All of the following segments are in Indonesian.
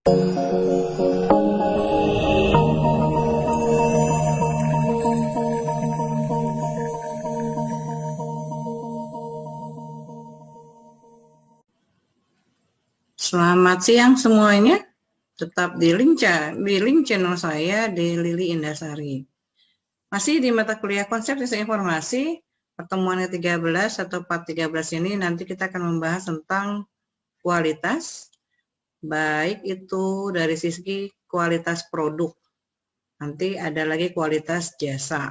Selamat siang semuanya. Tetap di link channel saya di Lili Indasari. Masih di mata kuliah konsep sistem informasi, pertemuan ke-13 atau part 13 ini nanti kita akan membahas tentang kualitas, baik itu dari sisi kualitas produk. Nanti ada lagi kualitas jasa.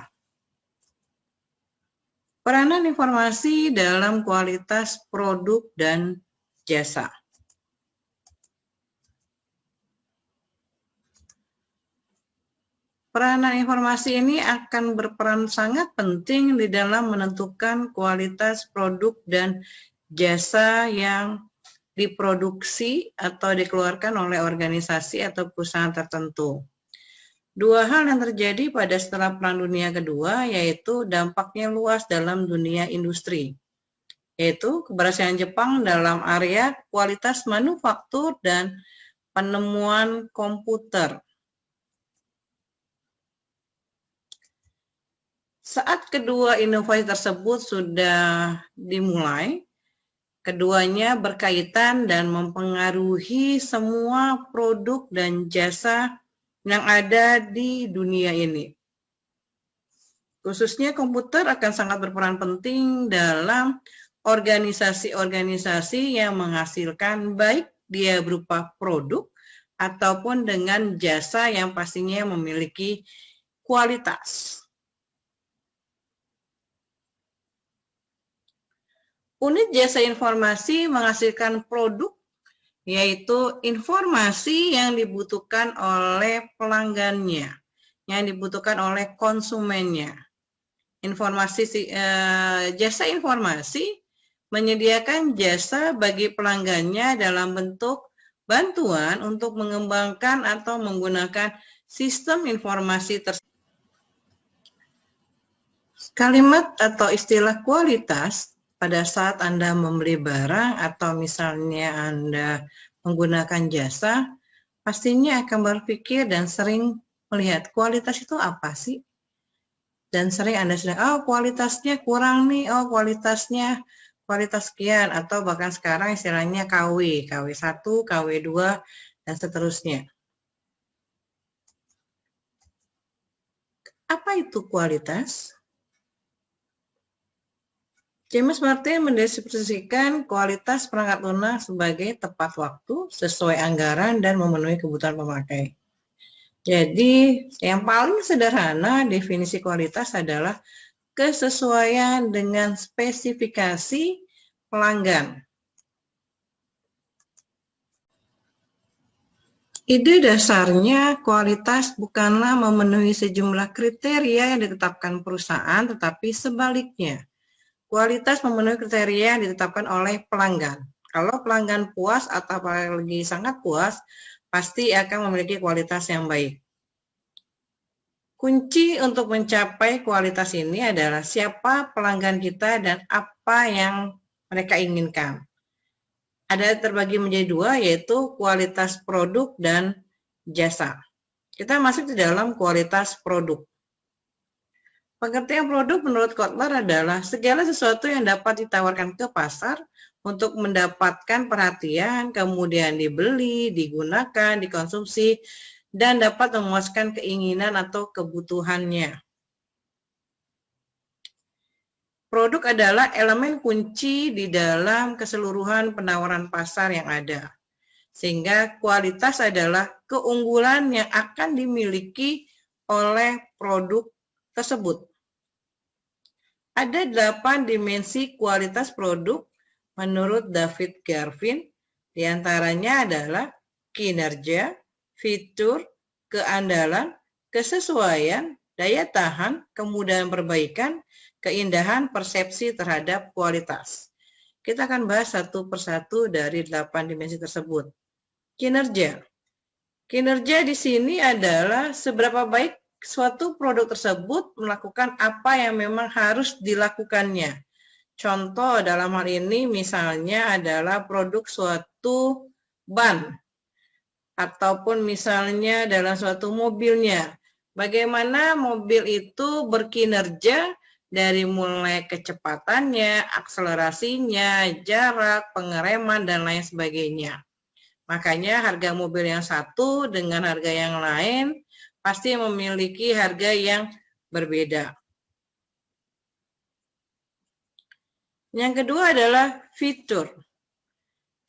Peranan informasi dalam kualitas produk dan jasa. Peranan informasi ini akan berperan sangat penting di dalam menentukan kualitas produk dan jasa yang diproduksi atau dikeluarkan oleh organisasi atau perusahaan tertentu. Dua hal yang terjadi pada setelah Perang Dunia Kedua, yaitu dampaknya luas dalam dunia industri, yaitu keberhasilan Jepang dalam area kualitas manufaktur dan penemuan komputer. Saat kedua inovasi tersebut sudah dimulai, keduanya berkaitan dan mempengaruhi semua produk dan jasa yang ada di dunia ini. Khususnya komputer akan sangat berperan penting dalam organisasi-organisasi yang menghasilkan baik dia berupa produk ataupun dengan jasa yang pastinya memiliki kualitas. Unit jasa informasi menghasilkan produk, yaitu informasi yang dibutuhkan oleh pelanggannya, yang dibutuhkan oleh konsumennya. Jasa informasi menyediakan jasa bagi pelanggannya dalam bentuk bantuan untuk mengembangkan atau menggunakan sistem informasi tersebut. Kalimat atau istilah kualitas pada saat Anda membeli barang atau misalnya Anda menggunakan jasa, pastinya akan berpikir dan sering melihat kualitas itu apa sih? Dan sering Anda sedang, oh kualitasnya kurang nih, oh kualitas sekian, atau bahkan sekarang istilahnya KW, KW1, KW2, dan seterusnya. Apa itu kualitas? James Martin mendeskripsikan kualitas perangkat lunak sebagai tepat waktu, sesuai anggaran, dan memenuhi kebutuhan pemakai. Jadi, yang paling sederhana definisi kualitas adalah kesesuaian dengan spesifikasi pelanggan. Ide dasarnya, kualitas bukanlah memenuhi sejumlah kriteria yang ditetapkan perusahaan, tetapi sebaliknya. Kualitas memenuhi kriteria yang ditetapkan oleh pelanggan. Kalau pelanggan puas atau apalagi sangat puas, pasti akan memiliki kualitas yang baik. Kunci untuk mencapai kualitas ini adalah siapa pelanggan kita dan apa yang mereka inginkan. Ada terbagi menjadi dua, yaitu kualitas produk dan jasa. Kita masuk di dalam kualitas produk. Pengertian produk menurut Kotler adalah segala sesuatu yang dapat ditawarkan ke pasar untuk mendapatkan perhatian, kemudian dibeli, digunakan, dikonsumsi, dan dapat memuaskan keinginan atau kebutuhannya. Produk adalah elemen kunci di dalam keseluruhan penawaran pasar yang ada. Sehingga kualitas adalah keunggulan yang akan dimiliki oleh produk tersebut. Ada 8 dimensi kualitas produk menurut David Garvin, diantaranya adalah kinerja, fitur, keandalan, kesesuaian, daya tahan, kemudahan perbaikan, keindahan, persepsi terhadap kualitas. Kita akan bahas satu persatu dari 8 dimensi tersebut. Kinerja. Kinerja di sini adalah seberapa baik suatu produk tersebut melakukan apa yang memang harus dilakukannya. Contoh dalam hal ini misalnya adalah produk suatu ban. ataupun misalnya dalam suatu mobilnya. Bagaimana mobil itu berkinerja dari mulai kecepatannya, akselerasinya, jarak, pengereman, dan lain sebagainya. Makanya harga mobil yang satu dengan harga yang lain pasti memiliki harga yang berbeda. Yang kedua adalah fitur.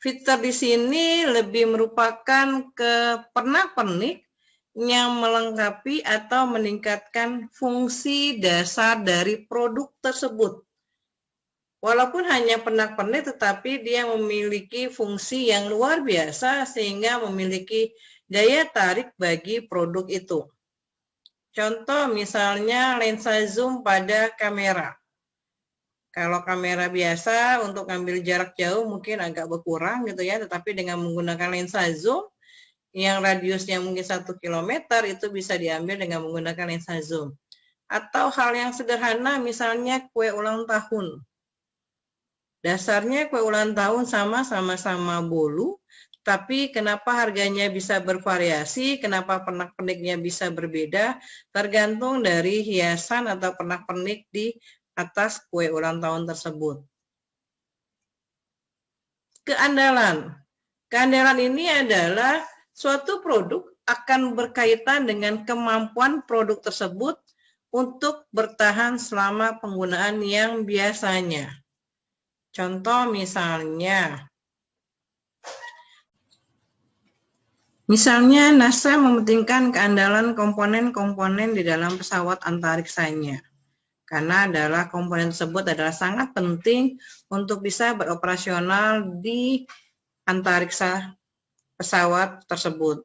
Fitur di sini lebih merupakan pernak-pernik yang melengkapi atau meningkatkan fungsi dasar dari produk tersebut. Walaupun hanya pernak-pernik, tetapi dia memiliki fungsi yang luar biasa sehingga memiliki daya tarik bagi produk itu. Contoh misalnya lensa zoom pada kamera. Kalau kamera biasa untuk ambil jarak jauh mungkin agak berkurang gitu ya, tetapi dengan menggunakan lensa zoom yang radiusnya mungkin 1 km itu bisa diambil dengan menggunakan lensa zoom. Atau hal yang sederhana misalnya kue ulang tahun. Dasarnya kue ulang tahun sama-sama bolu, tapi kenapa harganya bisa bervariasi, kenapa pernak-perniknya bisa berbeda, tergantung dari hiasan atau pernak-pernik di atas kue ulang tahun tersebut. Keandalan. Keandalan ini adalah suatu produk akan berkaitan dengan kemampuan produk tersebut untuk bertahan selama penggunaan yang biasanya. Contoh misalnya NASA mementingkan keandalan komponen-komponen di dalam pesawat antariksanya. Karena adalah komponen tersebut adalah sangat penting untuk bisa beroperasional di antariksa pesawat tersebut.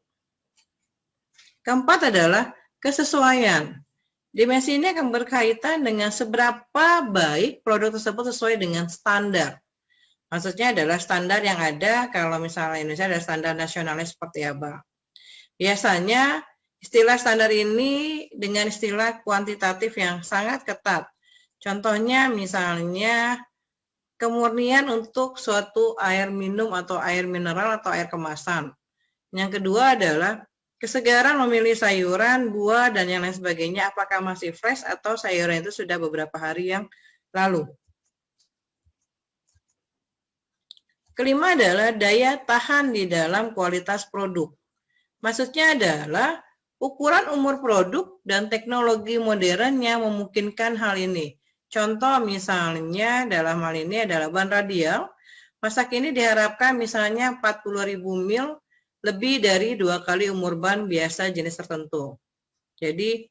Keempat adalah kesesuaian. Dimensi ini akan berkaitan dengan seberapa baik produk tersebut sesuai dengan standar. Maksudnya adalah standar yang ada, kalau misalnya Indonesia ada standar nasionalnya seperti apa. Biasanya istilah standar ini dengan istilah kuantitatif yang sangat ketat. Contohnya misalnya kemurnian untuk suatu air minum atau air mineral atau air kemasan. Yang kedua adalah kesegaran memilih sayuran, buah, dan yang lain sebagainya, apakah masih fresh atau sayuran itu sudah beberapa hari yang lalu. Kelima adalah daya tahan di dalam kualitas produk. Maksudnya adalah ukuran umur produk dan teknologi modern yang memungkinkan hal ini. Contoh misalnya dalam hal ini adalah ban radial. Masa kini diharapkan misalnya 40.000 mil lebih dari 2 kali umur ban biasa jenis tertentu. Jadi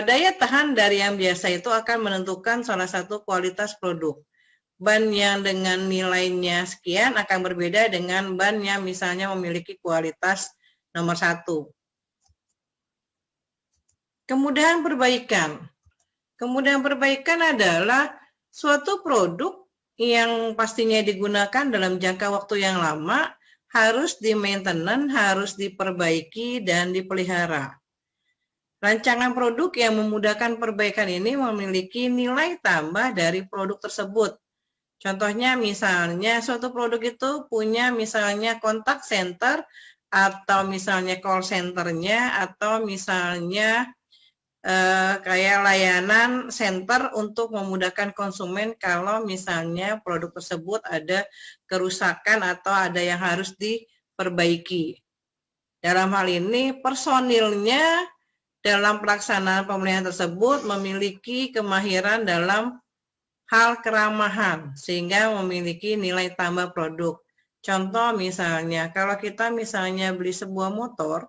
daya tahan dari yang biasa itu akan menentukan salah satu kualitas produk. Ban yang dengan nilainya sekian akan berbeda dengan ban yang misalnya memiliki kualitas nomor 1. Kemudahan perbaikan. Kemudahan perbaikan adalah suatu produk yang pastinya digunakan dalam jangka waktu yang lama, harus di-maintenance, harus diperbaiki dan dipelihara. Rancangan produk yang memudahkan perbaikan ini memiliki nilai tambah dari produk tersebut. Contohnya misalnya suatu produk itu punya misalnya kontak center atau misalnya call centernya atau misalnya kayak layanan center untuk memudahkan konsumen kalau misalnya produk tersebut ada kerusakan atau ada yang harus diperbaiki. Dalam hal ini personilnya dalam pelaksanaan pemeliharaan tersebut memiliki kemahiran dalam hal keramahan sehingga memiliki nilai tambah produk. Contoh misalnya kalau kita misalnya beli sebuah motor,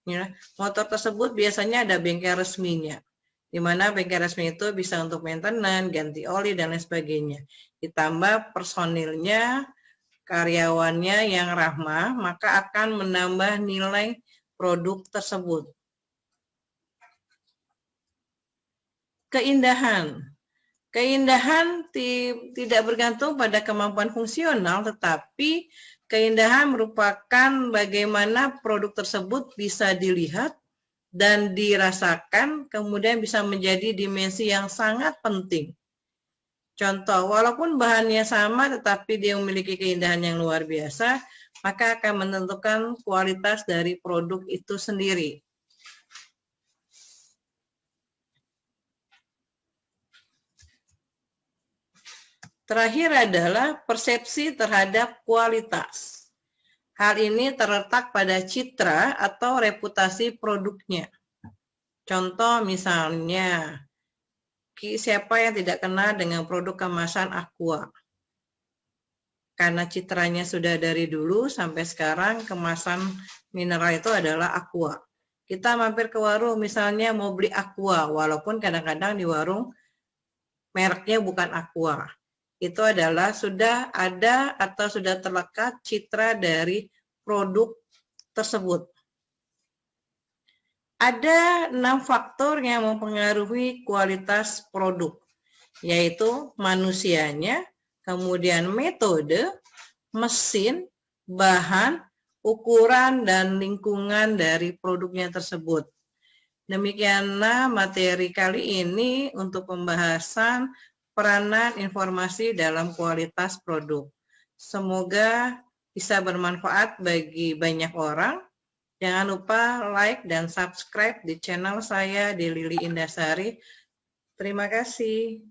ya, motor tersebut biasanya ada bengkel resminya, di mana bengkel resmi itu bisa untuk maintenance, ganti oli, dan lain sebagainya. Ditambah personilnya, karyawannya yang ramah, maka akan menambah nilai produk tersebut. Keindahan. Keindahan tidak bergantung pada kemampuan fungsional, tetapi keindahan merupakan bagaimana produk tersebut bisa dilihat dan dirasakan, kemudian bisa menjadi dimensi yang sangat penting. Contoh, walaupun bahannya sama, tetapi dia memiliki keindahan yang luar biasa, maka akan menentukan kualitas dari produk itu sendiri. Terakhir adalah persepsi terhadap kualitas. Hal ini terletak pada citra atau reputasi produknya. Contoh misalnya, siapa yang tidak kenal dengan produk kemasan Aqua? Karena citranya sudah dari dulu sampai sekarang kemasan mineral itu adalah Aqua. Kita mampir ke warung misalnya mau beli Aqua, walaupun kadang-kadang di warung mereknya bukan Aqua. Itu adalah sudah ada atau sudah terlekat citra dari produk tersebut. Ada 6 faktor yang mempengaruhi kualitas produk, yaitu manusianya, kemudian metode, mesin, bahan, ukuran, dan lingkungan dari produknya tersebut. Demikianlah materi kali ini untuk pembahasan peranan informasi dalam kualitas produk. Semoga bisa bermanfaat bagi banyak orang. Jangan lupa like dan subscribe di channel saya di Lili Indasari. Terima kasih.